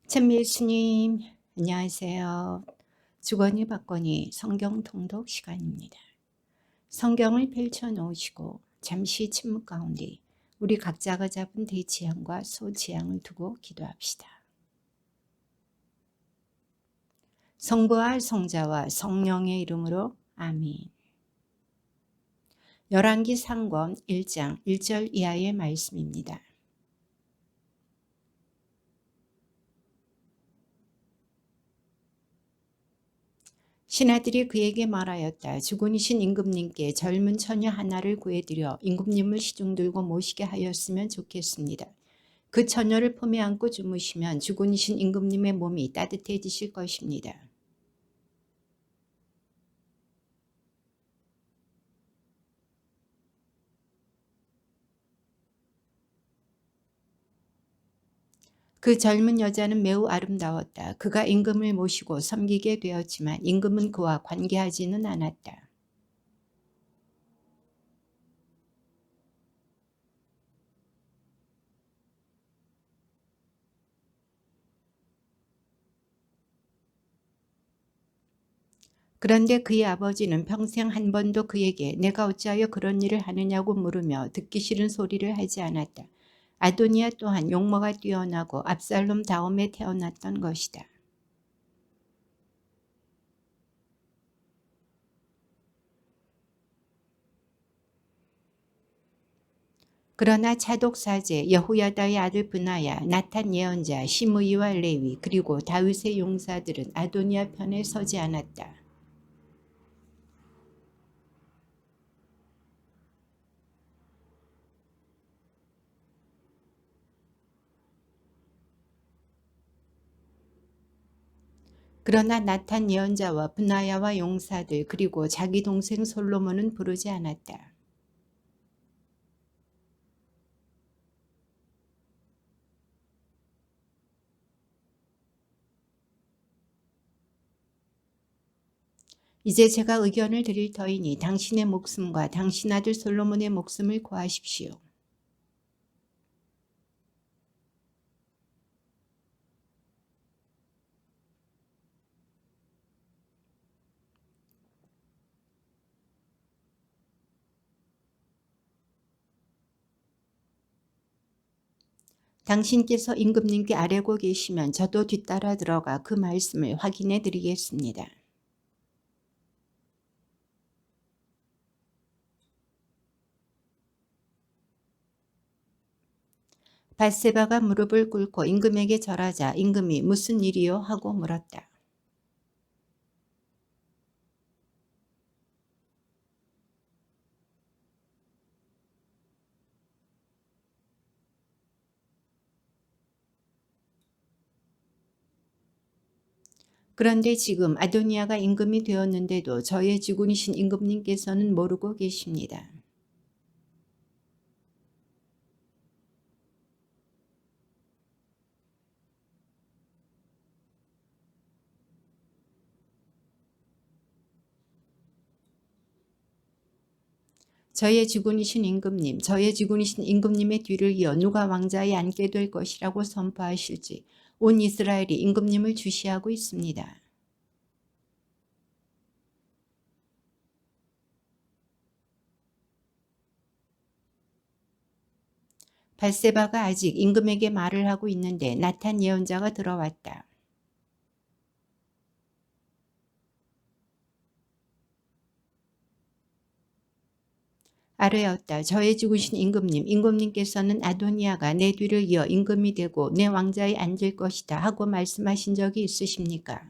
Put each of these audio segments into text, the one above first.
찬미 예수님, 안녕하세요. 주거니 받거니 성경 통독 시간입니다. 성경을 펼쳐 놓으시고 잠시 침묵 가운데 우리 각자가 잡은 대지향과 소지향을 두고 기도합시다. 성부와 성자와 성령의 이름으로 아멘. 열왕기 상권 1장 1절 이하의 말씀입니다. 신하들이 그에게 말하였다. 주군이신 임금님께 젊은 처녀 하나를 구해드려 임금님을 시중 들고 모시게 하였으면 좋겠습니다. 그 처녀를 품에 안고 주무시면 주군이신 임금님의 몸이 따뜻해지실 것입니다. 그 젊은 여자는 매우 아름다웠다. 그가 임금을 모시고 섬기게 되었지만 임금은 그와 관계하지는 않았다. 그런데 그의 아버지는 평생 한 번도 그에게 내가 어찌하여 그런 일을 하느냐고 물으며 듣기 싫은 소리를 하지 않았다. 아도니아 또한 용모가 뛰어나고 압살롬 다음에 태어났던 것이다. 그러나 차독 사제 여호야다의 아들 브나야, 나탄 예언자, 시므이와 레위 그리고 다윗의 용사들은 아도니아 편에 서지 않았다. 그러나 나탄 예언자와 브나야와 용사들 그리고 자기 동생 솔로몬은 부르지 않았다. 이제 제가 의견을 드릴 터이니 당신의 목숨과 당신 아들 솔로몬의 목숨을 구하십시오. 당신께서 임금님께 아뢰고 계시면 저도 뒤따라 들어가 그 말씀을 확인해 드리겠습니다. 밧세바가 무릎을 꿇고 임금에게 절하자 임금이 무슨 일이요? 하고 물었다. 그런데 지금 아도니아가 임금이 되었는데도 저의 주군이신 임금님께서는 모르고 계십니다. 저의 주군이신 임금님, 저의 주군이신 임금님의 뒤를 이어 누가 왕자에 앉게 될 것이라고 선포하실지 온 이스라엘이 임금님을 주시하고 있습니다. 밧세바가 아직 임금에게 말을 하고 있는데 나탄 예언자가 들어왔다. 아뢰었다. 저의 죽으신 임금님, 임금님께서는 아도니아가 내 뒤를 이어 임금이 되고 내 왕자에 앉을 것이다 하고 말씀하신 적이 있으십니까?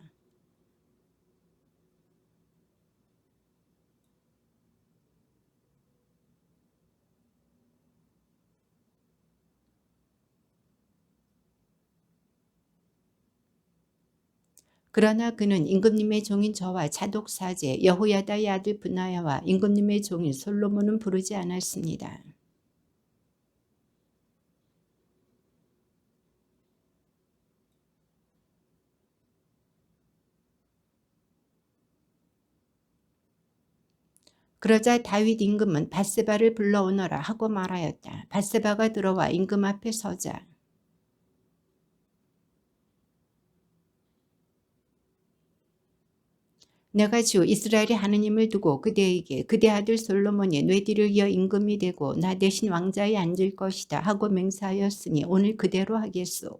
그러나 그는 임금님의 종인 저와 차독 사제 여호야다의 아들 브나야와 임금님의 종인 솔로몬은 부르지 않았습니다. 그러자 다윗 임금은 밧세바를 불러오너라 하고 말하였다. 밧세바가 들어와 임금 앞에 서자 내가 주 이스라엘의 하느님을 두고 그대에게 그대 아들 솔로몬이 뇌 뒤를 이어 임금이 되고 나 대신 왕자에 앉을 것이다 하고 맹세하였으니 오늘 그대로 하겠소.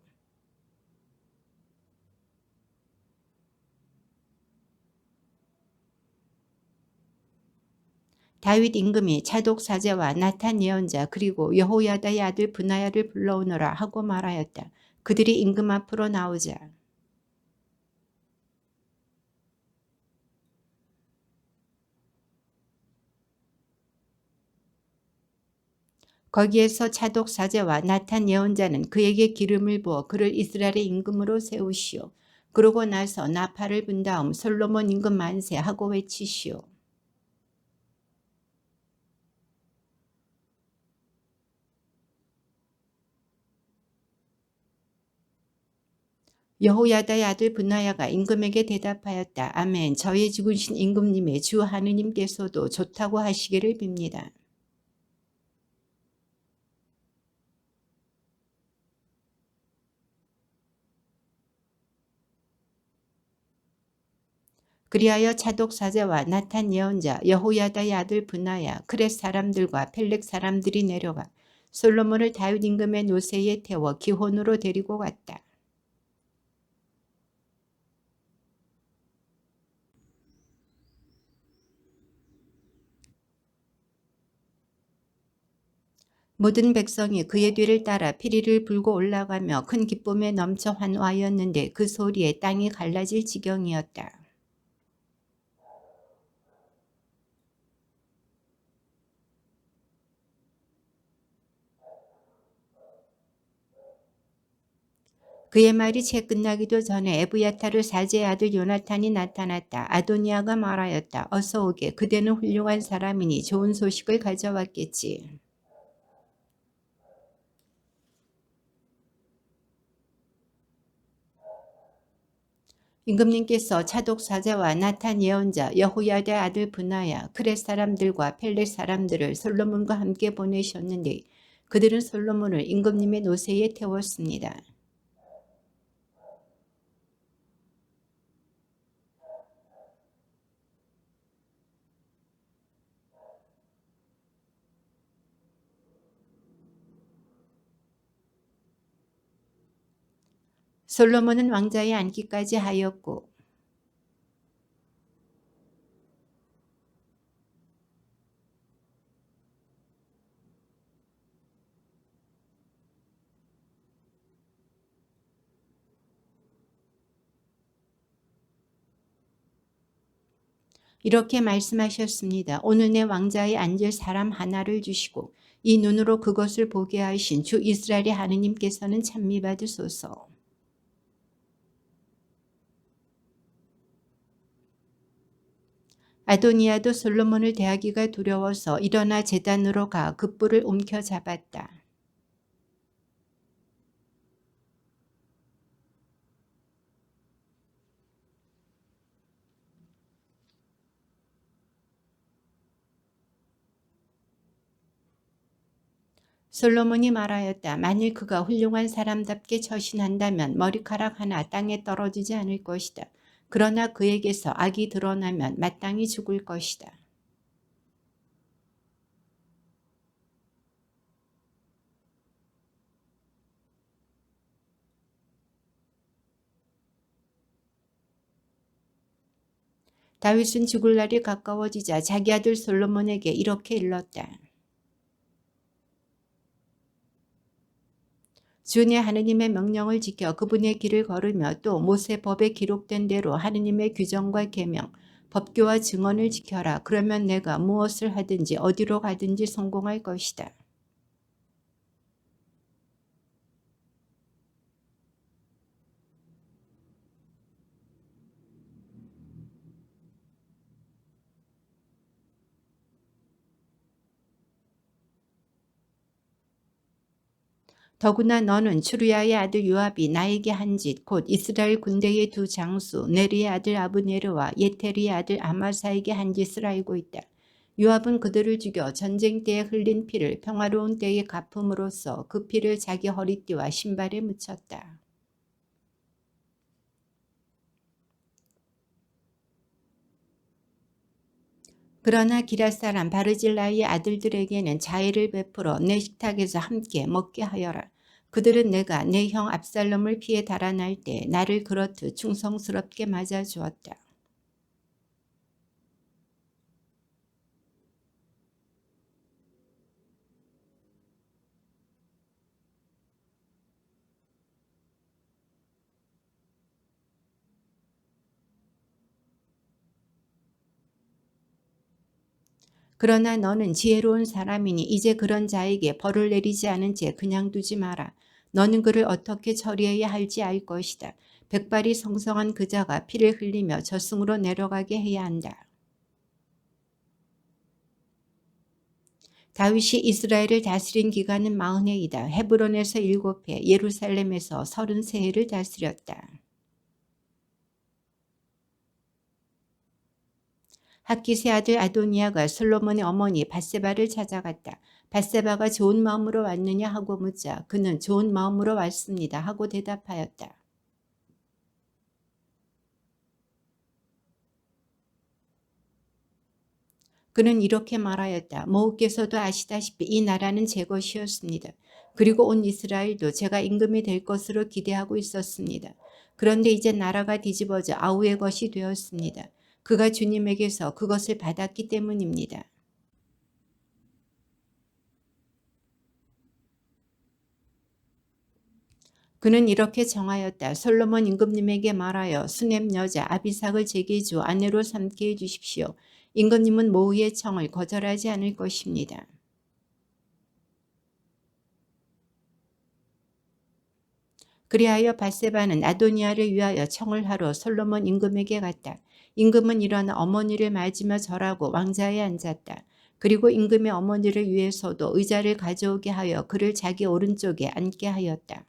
다윗 임금이 차독 사제와 나탄 예언자 그리고 여호야다의 아들 브나야를 불러오너라 하고 말하였다. 그들이 임금 앞으로 나오자 거기에서 차독 사제와 나탄 예언자는 그에게 기름을 부어 그를 이스라엘의 임금으로 세우시오. 그러고 나서 나팔을 분 다음 솔로몬 임금 만세 하고 외치시오. 여호야다의 아들 브나야가 임금에게 대답하였다. 아멘. 저의 죽으신 임금님의 주 하느님께서도 좋다고 하시기를 빕니다. 그리하여 차독 사제와 나탄 예언자 여호야다의 아들 브나야 크렛 사람들과 펠렉 사람들이 내려가 솔로몬을 다윗 임금의 노새에 태워 기혼으로 데리고 갔다. 모든 백성이 그의 뒤를 따라 피리를 불고 올라가며 큰 기쁨에 넘쳐 환호하였는데 그 소리에 땅이 갈라질 지경이었다. 그의 말이 채 끝나기도 전에 에브야타르 사제의 아들 요나탄이 나타났다. 아도니아가 말하였다. 어서 오게. 그대는 훌륭한 사람이니 좋은 소식을 가져왔겠지. 임금님께서 차독 사제와 나탄 예언자 여호야다의 아들 브나야 크렛 사람들과 펠렛 사람들을 솔로몬과 함께 보내셨는데 그들은 솔로몬을 임금님의 노새에 태웠습니다. 솔로몬은 왕자에 앉기까지 하였고 이렇게 말씀하셨습니다. 오늘 내 왕자에 앉을 사람 하나를 주시고 이 눈으로 그것을 보게 하신 주 이스라엘의 하느님께서는 찬미받으소서. 아도니아도 솔로몬을 대하기가 두려워서 일어나 제단으로 가 그 뿔을 움켜 잡았다. 솔로몬이 말하였다. 만일 그가 훌륭한 사람답게 처신한다면 머리카락 하나 땅에 떨어지지 않을 것이다. 그러나 그에게서 악이 드러나면 마땅히 죽을 것이다. 다윗은 죽을 날이 가까워지자 자기 아들 솔로몬에게 이렇게 일렀다. 주의 하느님의 명령을 지켜 그분의 길을 걸으며 또 모세법에 기록된 대로 하느님의 규정과 계명, 법규와 증언을 지켜라. 그러면 내가 무엇을 하든지 어디로 가든지 성공할 것이다. 더구나 너는 추루야의 아들 요압이 나에게 한 짓 곧 이스라엘 군대의 두 장수 네리의 아들 아브네르와 예테리의 아들 아마사에게 한 짓을 알고 있다. 요압은 그들을 죽여 전쟁 때에 흘린 피를 평화로운 때에 갚음으로써 그 피를 자기 허리띠와 신발에 묻혔다. 그러나 기럇 사람 바르질라이의 아들들에게는 자애를 베풀어 내 식탁에서 함께 먹게 하여라. 그들은 내가 내 형 압살롬을 피해 달아날 때 나를 그렇듯 충성스럽게 맞아주었다. 그러나 너는 지혜로운 사람이니 이제 그런 자에게 벌을 내리지 않은 채 그냥 두지 마라. 너는 그를 어떻게 처리해야 할지 알 것이다. 백발이 성성한 그 자가 피를 흘리며 저승으로 내려가게 해야 한다. 다윗이 이스라엘을 다스린 기간은 40해이다. 헤브론에서 7해, 예루살렘에서 33해를 다스렸다. 학기세 아들 아도니아가 솔로몬의 어머니 밧세바를 찾아갔다. 밧세바가 좋은 마음으로 왔느냐 하고 묻자 그는 좋은 마음으로 왔습니다 하고 대답하였다. 그는 이렇게 말하였다. 모후께서도 아시다시피 이 나라는 제 것이었습니다. 그리고 온 이스라엘도 제가 임금이 될 것으로 기대하고 있었습니다. 그런데 이제 나라가 뒤집어져 아우의 것이 되었습니다. 그가 주님에게서 그것을 받았기 때문입니다. 그는 이렇게 정하였다. 솔로몬 임금님에게 말하여 수넴 여자 아비삭을 제게 주 아내로 삼게 해주십시오. 임금님은 모후의 청을 거절하지 않을 것입니다. 그리하여 밧세바는 아도니아를 위하여 청을 하러 솔로몬 임금에게 갔다. 임금은 일어나 어머니를 맞으며 절하고 왕자에 앉았다. 그리고 임금의 어머니를 위해서도 의자를 가져오게 하여 그를 자기 오른쪽에 앉게 하였다.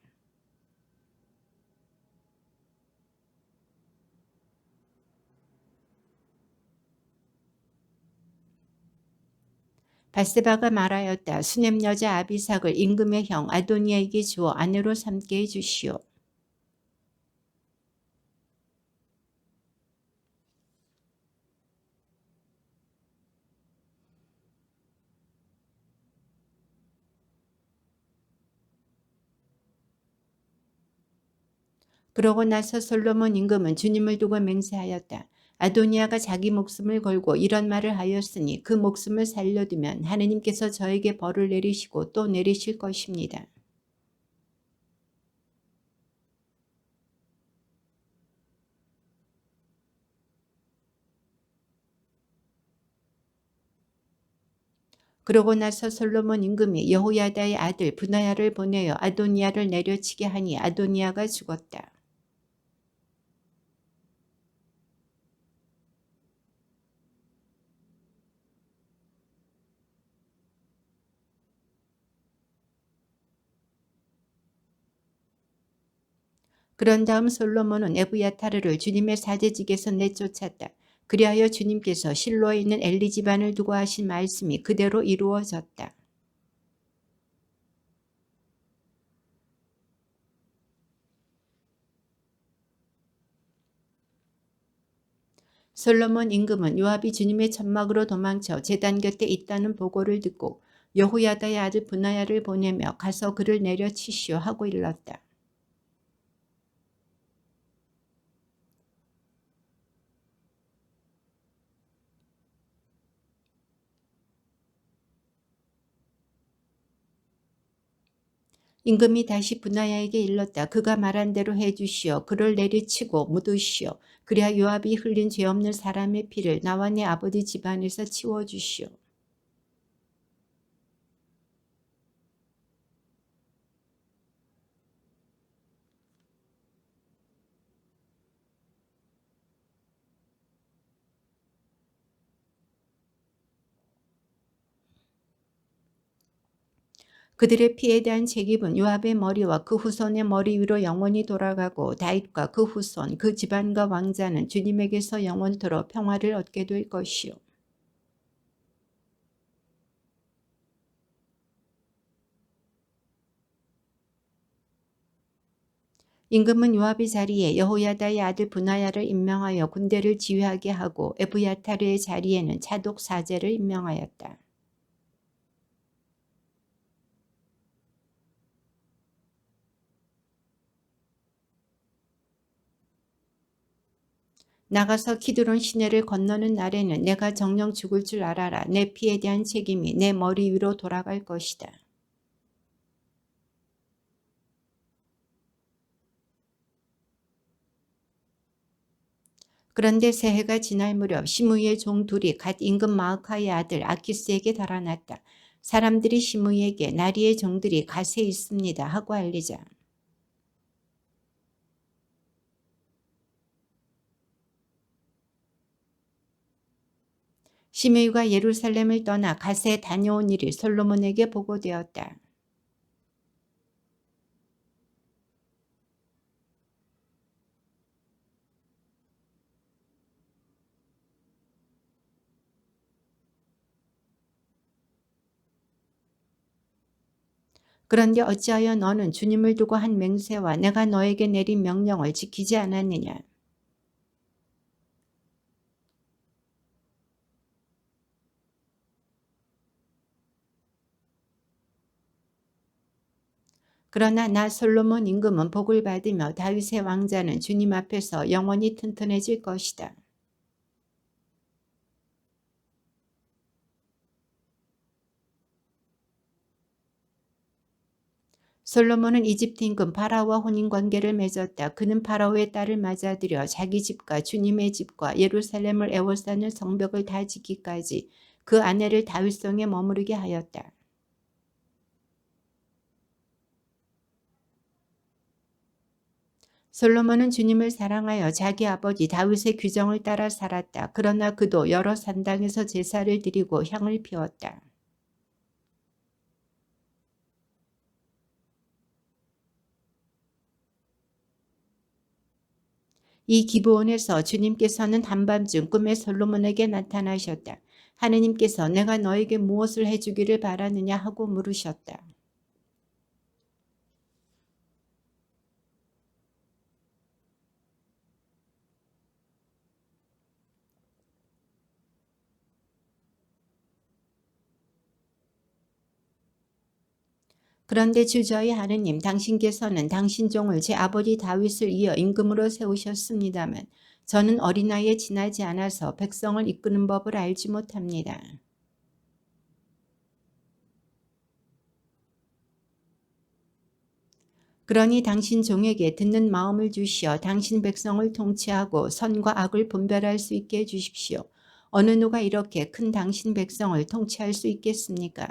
밧세바가 말하였다. 수넴 여자 아비삭을 임금의 형 아도니아에게 주어 아내로 삼게 해주시오. 그러고 나서 솔로몬 임금은 주님을 두고 맹세하였다. 아도니아가 자기 목숨을 걸고 이런 말을 하였으니 그 목숨을 살려두면 하느님께서 저에게 벌을 내리시고 또 내리실 것입니다. 그러고 나서 솔로몬 임금이 여호야다의 아들 브나야를 보내어 아도니아를 내려치게 하니 아도니아가 죽었다. 그런 다음 솔로몬은 에브야타르를 주님의 사제직에서 내쫓았다. 그리하여 주님께서 실로에 있는 엘리 집안을 두고 하신 말씀이 그대로 이루어졌다. 솔로몬 임금은 요압이 주님의 천막으로 도망쳐 제단 곁에 있다는 보고를 듣고 여호야다의 아들 브나야를 보내며 가서 그를 내려치시오 하고 일렀다. 임금이 다시 브나야에게 일렀다. 그가 말한 대로 해주시오. 그를 내리치고 묻으시오. 그래야 요압이 흘린 죄 없는 사람의 피를 나와 내 아버지 집안에서 치워주시오. 그들의 피에 대한 책임은 요압의 머리와 그 후손의 머리 위로 영원히 돌아가고 다윗과 그 후손, 그 집안과 왕자는 주님에게서 영원토록 평화를 얻게 될 것이요. 임금은 요압의 자리에 여호야다의 아들 분하야를 임명하여 군대를 지휘하게 하고 에브야타르의 자리에는 차독 사제를 임명하였다. 나가서 키드론 시내를 건너는 날에는 내가 정녕 죽을 줄 알아라. 내 피에 대한 책임이 내 머리 위로 돌아갈 것이다. 그런데 새해가 지날 무렵 시므이의 종 둘이 갓 임금 마흐카의 아들 아키스에게 달아났다. 사람들이 시므이에게 나리의 종들이 갓에 있습니다 하고 알리자. 시므이가 예루살렘을 떠나 갓에 다녀온 일이 솔로몬에게 보고되었다. 그런데 어찌하여 너는 주님을 두고 한 맹세와 내가 너에게 내린 명령을 지키지 않았느냐. 그러나 나 솔로몬 임금은 복을 받으며 다윗의 왕자는 주님 앞에서 영원히 튼튼해질 것이다. 솔로몬은 이집트 임금 파라오와 혼인관계를 맺었다. 그는 파라오의 딸을 맞아들여 자기 집과 주님의 집과 예루살렘을 애워싸는 성벽을 다 지키기까지 그 아내를 다윗성에 머무르게 하였다. 솔로몬은 주님을 사랑하여 자기 아버지 다윗의 규정을 따라 살았다. 그러나 그도 여러 산당에서 제사를 드리고 향을 피웠다. 이 기브온에서 주님께서는 한밤중 꿈에 솔로몬에게 나타나셨다. 하느님께서 내가 너에게 무엇을 해주기를 바라느냐 하고 물으셨다. 그런데 주 저희 하느님 당신께서는 당신 종을 제 아버지 다윗을 이어 임금으로 세우셨습니다만 저는 어린아이에 지나지 않아서 백성을 이끄는 법을 알지 못합니다. 그러니 당신 종에게 듣는 마음을 주시어 당신 백성을 통치하고 선과 악을 분별할 수 있게 해주십시오. 어느 누가 이렇게 큰 당신 백성을 통치할 수 있겠습니까?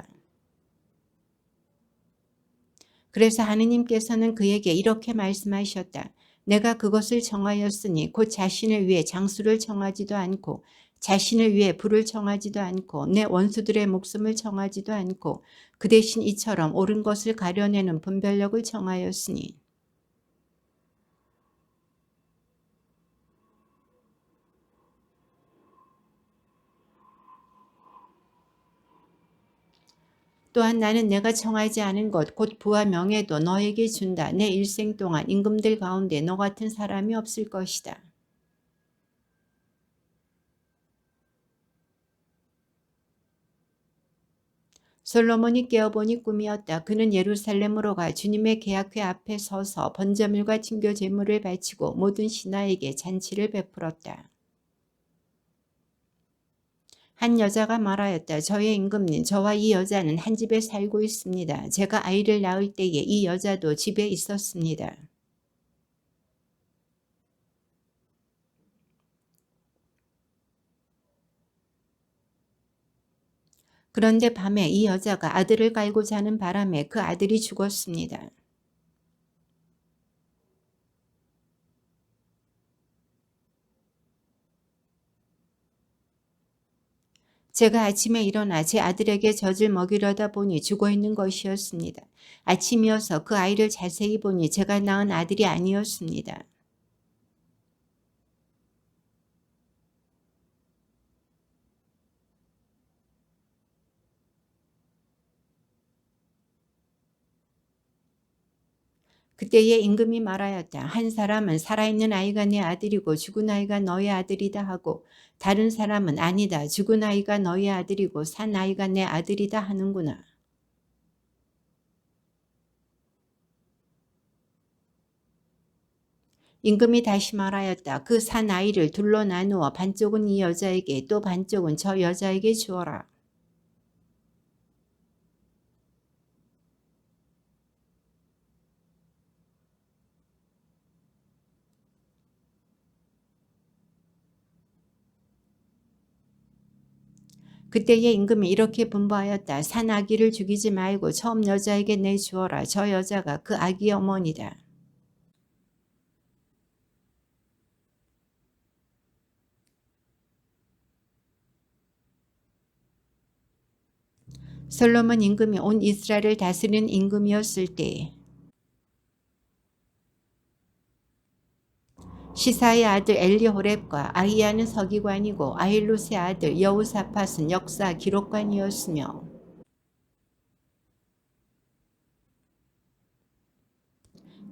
그래서 하느님께서는 그에게 이렇게 말씀하셨다. 내가 그것을 정하였으니 곧 자신을 위해 장수를 정하지도 않고 자신을 위해 부를 정하지도 않고 내 원수들의 목숨을 정하지도 않고 그 대신 이처럼 옳은 것을 가려내는 분별력을 정하였으니 또한 나는 내가 정하지 않은 것 곧 부와 명예도 너에게 준다. 내 일생 동안 임금들 가운데 너 같은 사람이 없을 것이다. 솔로몬이 깨어보니 꿈이었다. 그는 예루살렘으로 가 주님의 계약궤 앞에 서서 번제물과 진교 제물을 바치고 모든 신하에게 잔치를 베풀었다. 한 여자가 말하였다. 저의 임금님, 저와 이 여자는 한 집에 살고 있습니다. 제가 아이를 낳을 때에 이 여자도 집에 있었습니다. 그런데 밤에 이 여자가 아들을 깔고 자는 바람에 그 아들이 죽었습니다. 제가 아침에 일어나 제 아들에게 젖을 먹이려다 보니 죽어있는 것이었습니다. 아침이어서 그 아이를 자세히 보니 제가 낳은 아들이 아니었습니다. 그때에 임금이 말하였다. 한 사람은 살아있는 아이가 내 아들이고 죽은 아이가 너의 아들이다 하고, 다른 사람은 아니다. 죽은 아이가 너의 아들이고 산 아이가 내 아들이다 하는구나. 임금이 다시 말하였다. 그 산 아이를 둘로 나누어 반쪽은 이 여자에게 또 반쪽은 저 여자에게 주어라. 그때에 임금이 이렇게 분부하였다. 산 아기를 죽이지 말고 처음 여자에게 내주어라. 저 여자가 그 아기의 어머니다. 솔로몬 임금이 온 이스라엘을 다스리는 임금이었을 때에 시사의 아들 엘리호렙과 아히야는 서기관이고 아힐롯의 아들 여우사밧은 역사 기록관이었으며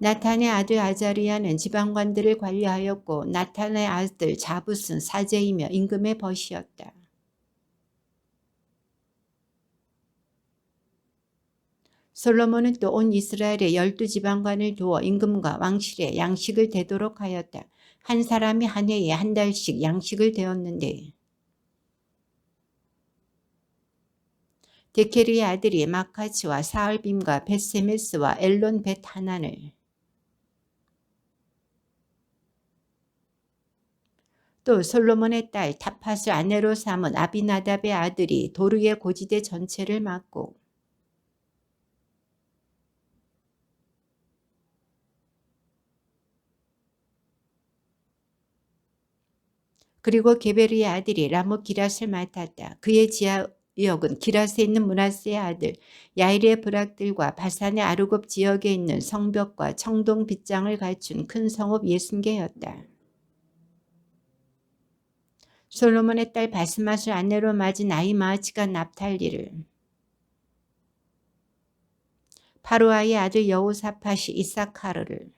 나탄의 아들 아자리야는 지방관들을 관리하였고 나탄의 아들 자붓은 사제이며 임금의 벗이었다. 솔로몬은 또 온 이스라엘의 12지방관을 두어 임금과 왕실에 양식을 대도록 하였다. 한 사람이 한 해에 한 달씩 양식을 대었는데 데케르의 아들이 마카츠와 사얼빔과 벳세메스와 엘론 벳하난을 또 솔로몬의 딸 타팟을 아내로 삼은 아비나답의 아들이 도르의 고지대 전체를 맡고 그리고 게베르의 아들이 라못 기랏을 맡았다. 그의 지역은 기랏에 있는 므낫세의 아들 야일의 부락들과 바산의 아르곱 지역에 있는 성벽과 청동 빗장을 갖춘 큰 성읍 60개였다. 솔로몬의 딸 바스맛을 아내로 맞은 아히마아치가 납탈리를 파루아의 아들 여호사팟이 이사카르를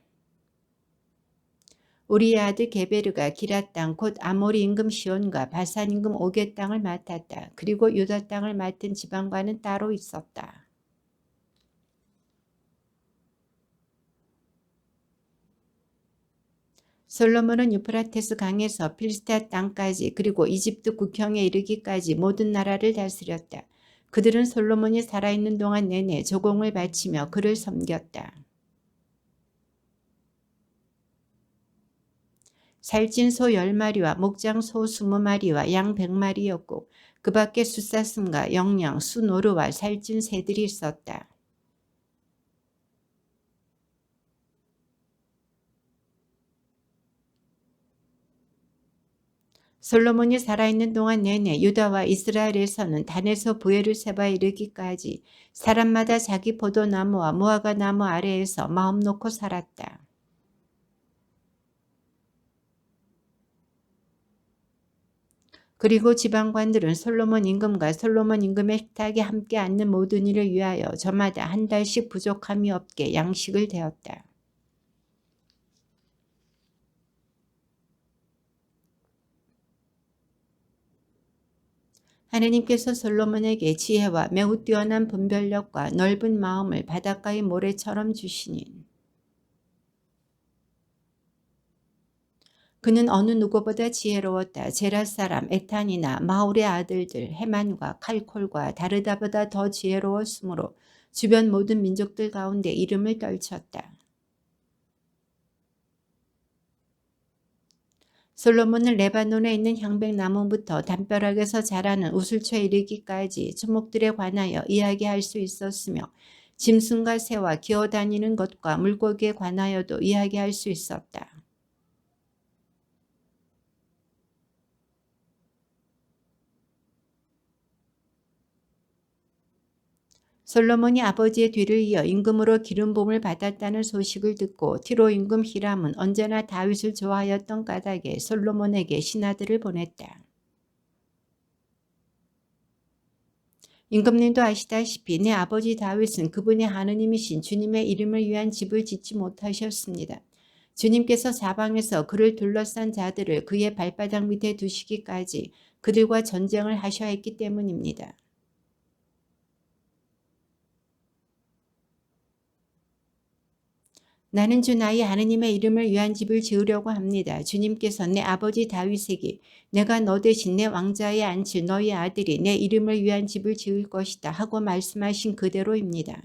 우리의 아들 게베르가 기랏 땅 곧 아모리 임금 시온과 바산 임금 오겟 땅을 맡았다. 그리고 유다 땅을 맡은 지방관은 따로 있었다. 솔로몬은 유프라테스 강에서 필스타 땅까지 그리고 이집트 국경에 이르기까지 모든 나라를 다스렸다. 그들은 솔로몬이 살아있는 동안 내내 조공을 바치며 그를 섬겼다. 살찐 소 10마리와 목장 소 20마리와 양 100마리였고 그 밖에 숫사슴과 영양, 수노루와 살찐 새들이 있었다. 솔로몬이 살아있는 동안 내내 유다와 이스라엘에서는 단에서 브에르세바에 이르기까지 사람마다 자기 포도나무와 무화과 나무 아래에서 마음 놓고 살았다. 그리고 지방관들은 솔로몬 임금과 솔로몬 임금의 식탁에 함께 앉는 모든 일을 위하여 저마다 한 달씩 부족함이 없게 양식을 대었다. 하느님께서 솔로몬에게 지혜와 매우 뛰어난 분별력과 넓은 마음을 바닷가의 모래처럼 주시니 그는 어느 누구보다 지혜로웠다. 제라 사람 에탄이나 마울의 아들들 헤만과 칼콜과 다르다보다 더 지혜로웠으므로 주변 모든 민족들 가운데 이름을 떨쳤다. 솔로몬은 레바논에 있는 향백나무부터 담벼락에서 자라는 우슬초에 이르기까지 초목들에 관하여 이야기할 수 있었으며 짐승과 새와 기어다니는 것과 물고기에 관하여도 이야기할 수 있었다. 솔로몬이 아버지의 뒤를 이어 임금으로 기름부음을 받았다는 소식을 듣고 티로 임금 히람은 언제나 다윗을 좋아하였던 까닭에 솔로몬에게 신하들을 보냈다. 임금님도 아시다시피 내 아버지 다윗은 그분의 하느님이신 주님의 이름을 위한 집을 짓지 못하셨습니다. 주님께서 사방에서 그를 둘러싼 자들을 그의 발바닥 밑에 두시기까지 그들과 전쟁을 하셔야 했기 때문입니다. 나는 주 나의 하느님의 이름을 위한 집을 지으려고 합니다. 주님께서 내 아버지 다윗에게 내가 너 대신 내 왕좌에 앉힐 너희 아들이 내 이름을 위한 집을 지을 것이다 하고 말씀하신 그대로입니다.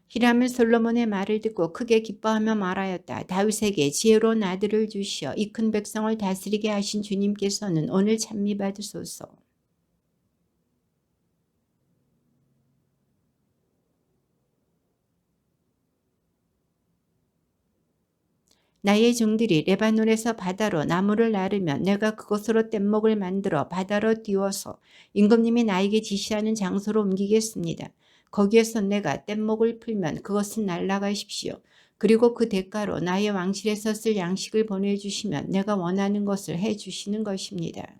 히람은 솔로몬의 말을 듣고 크게 기뻐하며 말하였다. 다윗에게 지혜로운 아들을 주시어 이 큰 백성을 다스리게 하신 주님께서는 오늘 찬미받으소서. 나의 종들이 레바논에서 바다로 나무를 나르면 내가 그곳으로 뗏목을 만들어 바다로 띄워서 임금님이 나에게 지시하는 장소로 옮기겠습니다. 거기에서 내가 뗏목을 풀면 그것은 날아가십시오. 그리고 그 대가로 나의 왕실에서 쓸 양식을 보내주시면 내가 원하는 것을 해주시는 것입니다.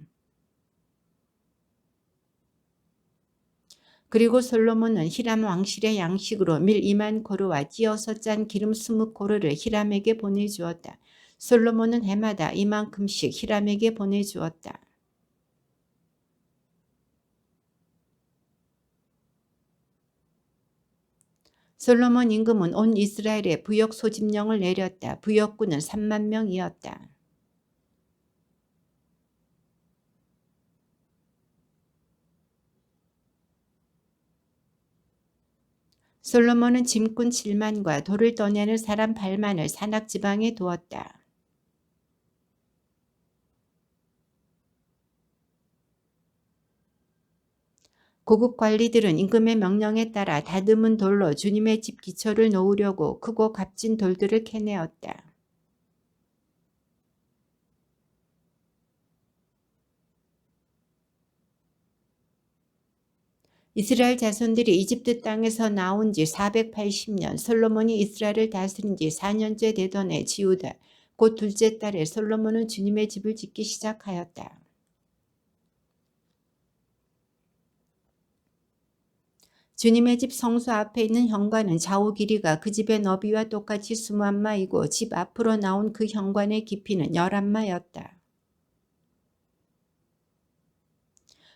그리고 솔로몬은 히람 왕실의 양식으로 밀 2만 고르와 찧어서 짠 기름 20고르를 히람에게 보내주었다. 솔로몬은 해마다 이만큼씩 히람에게 보내주었다. 솔로몬 임금은 온 이스라엘에 부역 소집령을 내렸다. 부역군은 3만 명이었다. 솔로몬은 짐꾼 7만과 돌을 떠내는 사람 8만을 산악지방에 두었다. 고급 관리들은 임금의 명령에 따라 다듬은 돌로 주님의 집 기초를 놓으려고 크고 값진 돌들을 캐내었다. 이스라엘 자손들이 이집트 땅에서 나온 지 480년, 솔로몬이 이스라엘을 다스린 지 4년째 되던 해 지우다 곧 둘째 달에 솔로몬은 주님의 집을 짓기 시작하였다. 주님의 집 성소 앞에 있는 현관은 좌우 길이가 그 집의 너비와 똑같이 21마이고 집 앞으로 나온 그 현관의 깊이는 11마였다.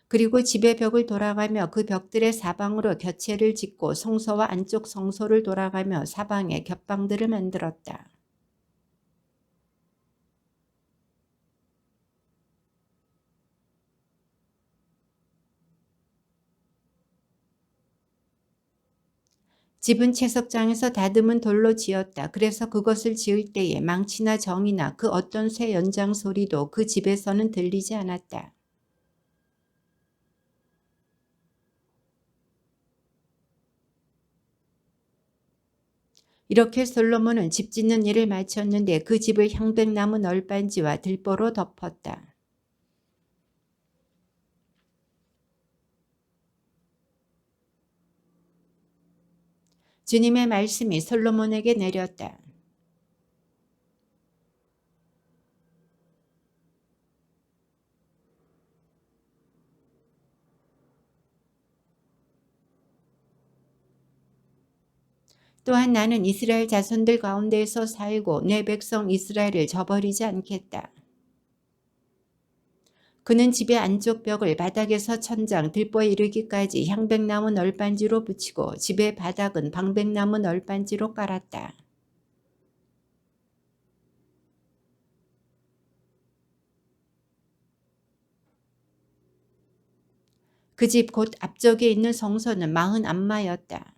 그리고 집의 벽을 돌아가며 그 벽들의 사방으로 곁채를 짓고 성소와 안쪽 성소를 돌아가며 사방에 겹방들을 만들었다. 집은 채석장에서 다듬은 돌로 지었다. 그래서 그것을 지을 때에 망치나 정이나 그 어떤 쇠 연장 소리도 그 집에서는 들리지 않았다. 이렇게 솔로몬은 집 짓는 일을 마쳤는데 그 집을 향백나무 널빤지와 들보로 덮었다. 주님의 말씀이 솔로몬에게 내렸다. 또한 나는 이스라엘 자손들 가운데에서 살고 내 백성 이스라엘을 저버리지 않겠다. 그는 집의 안쪽 벽을 바닥에서 천장, 들보에 이르기까지 향백나무 널빤지로 붙이고 집의 바닥은 방백나무 널빤지로 깔았다. 그 집 곧 앞쪽에 있는 성소는 40안마였다.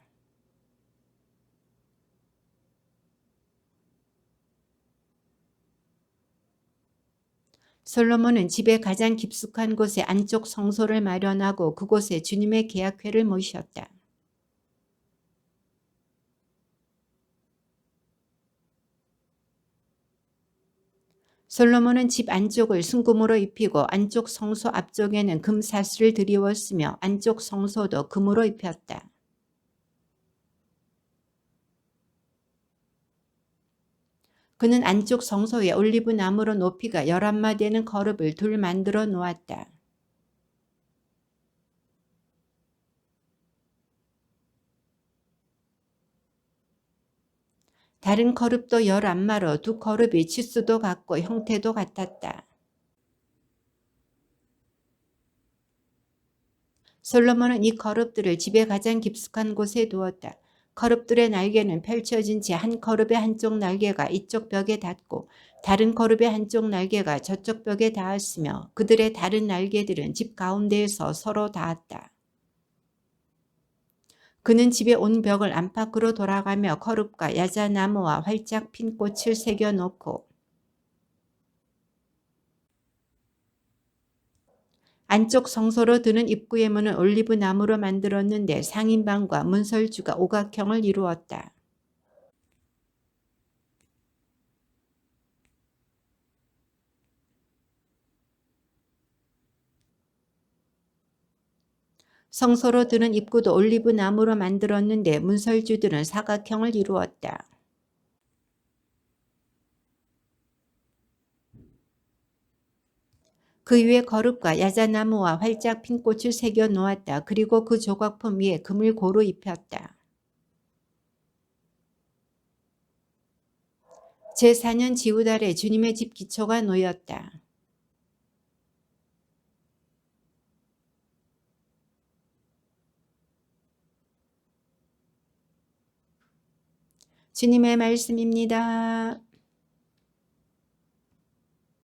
솔로몬은 집의 가장 깊숙한 곳에 안쪽 성소를 마련하고 그곳에 주님의 계약궤를 모셨다. 솔로몬은 집 안쪽을 순금으로 입히고 안쪽 성소 앞쪽에는 금 사슬을 드리웠으며 안쪽 성소도 금으로 입혔다. 그는 안쪽 성소에 올리브 나무로 높이가 11마 되는 거룹을 둘 만들어 놓았다. 다른 거룹도 11마로 두 거룹이 치수도 같고 형태도 같았다. 솔로몬은 이 거룹들을 집의 가장 깊숙한 곳에 두었다. 거룹들의 날개는 펼쳐진 채 한 거룹의 한쪽 날개가 이쪽 벽에 닿고 다른 거룹의 한쪽 날개가 저쪽 벽에 닿았으며 그들의 다른 날개들은 집 가운데에서 서로 닿았다. 그는 집의 온 벽을 안팎으로 돌아가며 거룹과 야자나무와 활짝 핀 꽃을 새겨놓고 안쪽 성소로 드는 입구의 문은 올리브 나무로 만들었는데 상인방과 문설주가 오각형을 이루었다. 성소로 드는 입구도 올리브 나무로 만들었는데 문설주들은 사각형을 이루었다. 그 위에 거룩과 야자나무와 활짝 핀 꽃을 새겨 놓았다. 그리고 그 조각품 위에 금을 고루 입혔다. 제4년 지우달에 주님의 집 기초가 놓였다. 주님의 말씀입니다.